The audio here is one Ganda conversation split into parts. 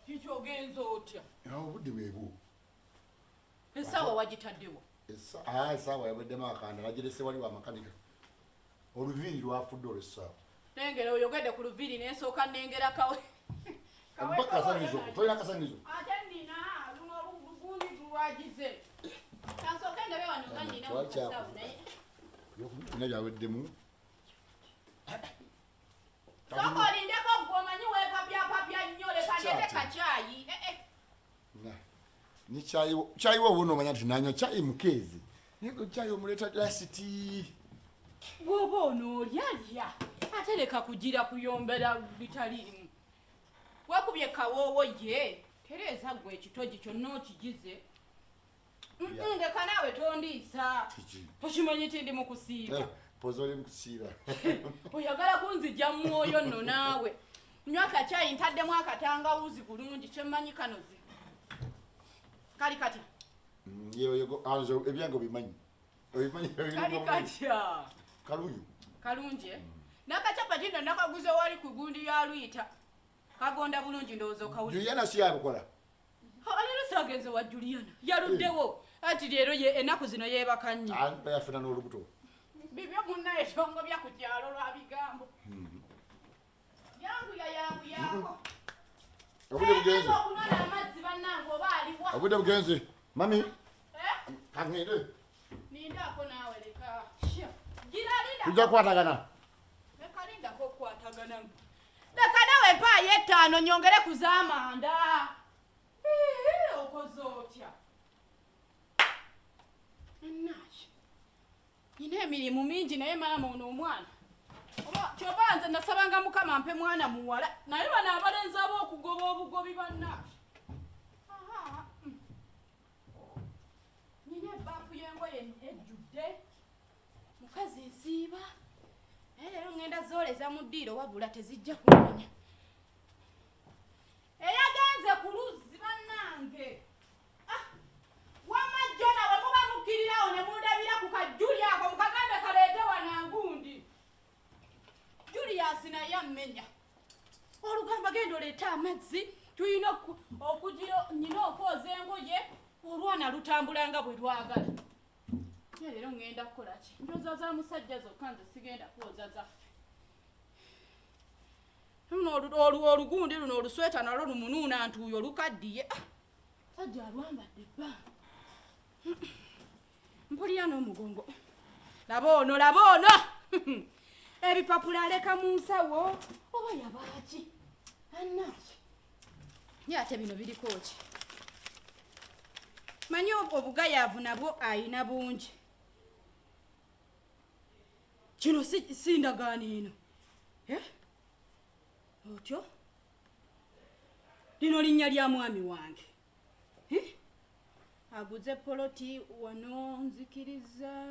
Kicho genzo otya. Obudde bwebu. Esawa wagitaddewo. Esawa yabuddemu akanda nagirese wali wa makanika. Oluviri lwafudde olw'essaawa. Nengera oyogedde ku luviri n'esooka nengera kawe. Mpaka kasanizo. Tolina kasanizo. Ate nnina luno olugundi lwagize. Kansooke ndabe wano nga nnina musawo naye. Nina byaweddemu. Soko olindeko gw'omanyi weepapyapapya nnyo leka ndete kacaayi. Ni chayi wo wono manya tunanywa chayi mukezi. Niko chayi omuleta lasiti. Bwoba onoolya ate leka kugira kuyombera bitaliimu. Wakubye kawoowo ye tereeza gwe ekitogi kyonna okigize. Ndeka naawe tondiisa. Okimanyi ti ndi mu kusiiba. Pozole mu kusiiba. Oyagala kunzijja mu mwoyo nno naawe. Nywa kacayi ntaddemu akatangawuzi bulungi kyemmanyi kanozi. Kali kati. Yego anzo ebyango bimanyi. Obimanyi kali kati. Kalungi. Kalungi. Nakachapati ndo nakaguze wali ku gundi ya Luyita. Kagonda bulungi ndowooza okawuli. Juliana si yabukola. Alero sagenze wa Juliana. Yaluddewo. Ati leero ye enaku zino yeebakanye. Anta yafuna n'olubuto. Bibyo munnaye tongo bya ku kyalo lwa bigambo. Yangu yako. Obudde bugenze. Okunona amazzi bannange oba aliwa. Obudde bugenze. Mami. Kangende. Nindako naawe leka. Gira linda. Tujja kwatagana. Leka linda ko kwatagana. Leka nawe pa yetano nyongere kuzamanda. Okozotya. Nash. Ine emirimu mingi naye maama ono omwana. Oba kyobanze nasabanga mukama mpe mwana muwala. Naye bano abalenzi ab'okugoba obugobi bannaaki. Nina ebbaafu y'engoye ejjudde. Mukazi nsiiba. Naye leero ngenda zooleza mu ddiiro wabula tezijja kumanya. Eyagenze ku luzzi bannange. Wamajjo nawe muba mukkirirawo ne mundabira ku kajjuli ako mukagambe kaleete wanangundi. Julius naye ammenya. Olugamba genda oleeta amazzi tulina okugira nnina okwoza engoye olwana lutambula nga bwe lwagala. Leero ngenda kukola ki? Njoza za musajja zokka nze sigenda kwoza zaffe. Olugundi luno olusweta nalwo lumunuuna ntuuyo lukaddiye. Sajja alwambadde bba. Mpulira n'omugongo. Laba ono. Ebipapula aleka mu nsawo oba yabaaki. Annaaki. Ye ate bino biriko ki? Manyi obugayaavu nabwo ayina bungi. Kino si ndagaano eno. Otyo? Lino linnya lya mwami wange. Aguze poloti wano nzikiriza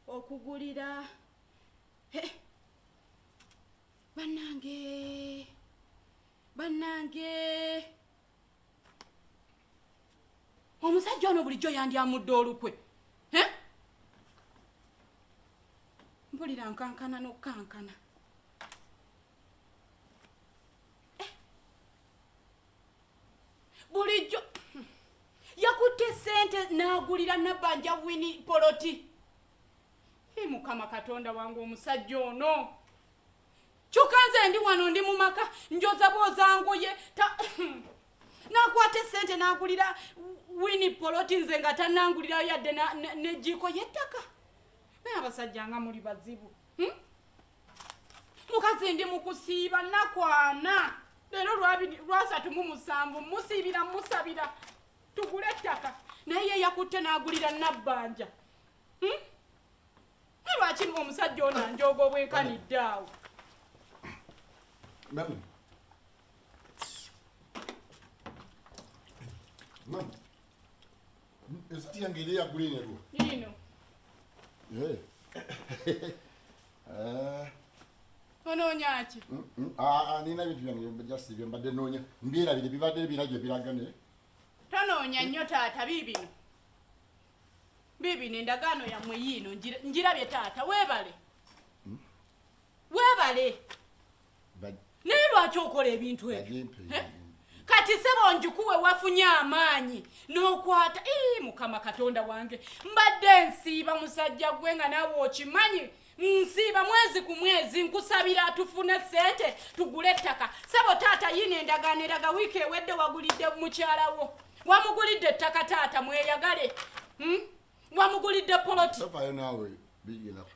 okugulira. Bannange. Omusajja ono bulijjo yandyamudde olukwe. Mpulira nkankana n'okkankana. Bulijjo yakutte ssente n'agulira Nabbanja Wini poloti. Mukama Katonda wange omusajja ono. Kyukanze ndi wano ndi mu maka njoza bwoza ngoye. Nakwate ssente n'agulira Wini poloti nze nga tannangulira yadde n'ejjiiko y'ettaka. Naye abasajja nga muli bazibu. Mukazi ndi mu kusiiba nakwana. Leero lwasatu mu musanvu musiibira musabira tugule ettaka. Naye ye yakutte n'agulira Nabbanja. Lwaki omusajja ono anjooga obwenkanidde awo? Mami. Esti yange eri yagula enyalwa. Ino. Onoonya ki? Nina ebintu byange just bye mbadde noonya. Mbyerabire bibadde binajjo biragane. Tonoonya nnyo taata biibino. Biibino endagaano yammwe yiino njirabye taata weebale. Weebale. lwaki okola ebintu ebyo kati sebo njikuwe wafunye amaanyi n'okwata mukama katonda wange mbadde nsiiba musajja gwe nga naawe okimanyi nsiiba mwezi ku mwezi nkusabira tufune ssente tugule ettaka sebo taata yina endagaano eraga wiiki ewedde wagulidde mukyalawo wamugulidde ettaka taata mweyagale wamugulidde poloti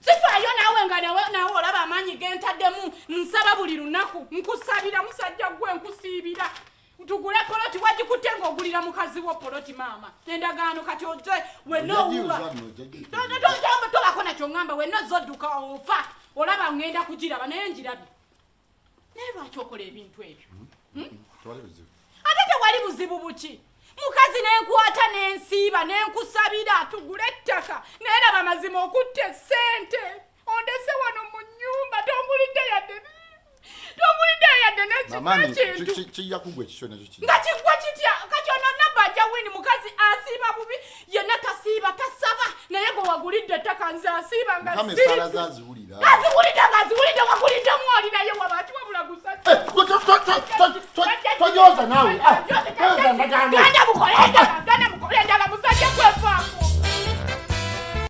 sifaayo naawe nga nawe olaba amaanyi gentaddemu nsaba buli lunaku nkusabira musajja gwe nkusiibira tugule poloti wagikutte ng'ogulira mukazi wo poloti maama endagaano kati oze wenna owuba tolako nakyo ŋŋamba wenna ozodduka ofa olaba ŋŋenda kugiraba naye njirabye naye lwaki okola ebintu ebyo ate tewali buzibu buki mukazi nenkwata nensiiba nenkusabira tugule ettaka naye laba mazima okutte ssente ondese wano mu nnyumba tongulidde yadde nga kigwa kitya kati ono nabajja wini mukazi asiiba bubi yenna tasiiba tasaba naye gwe wagulidde ettaka nze asiiba nga aziwulidde waguliddemu oli naye wabati wabula gusajja tojoza nawe genda bukolenga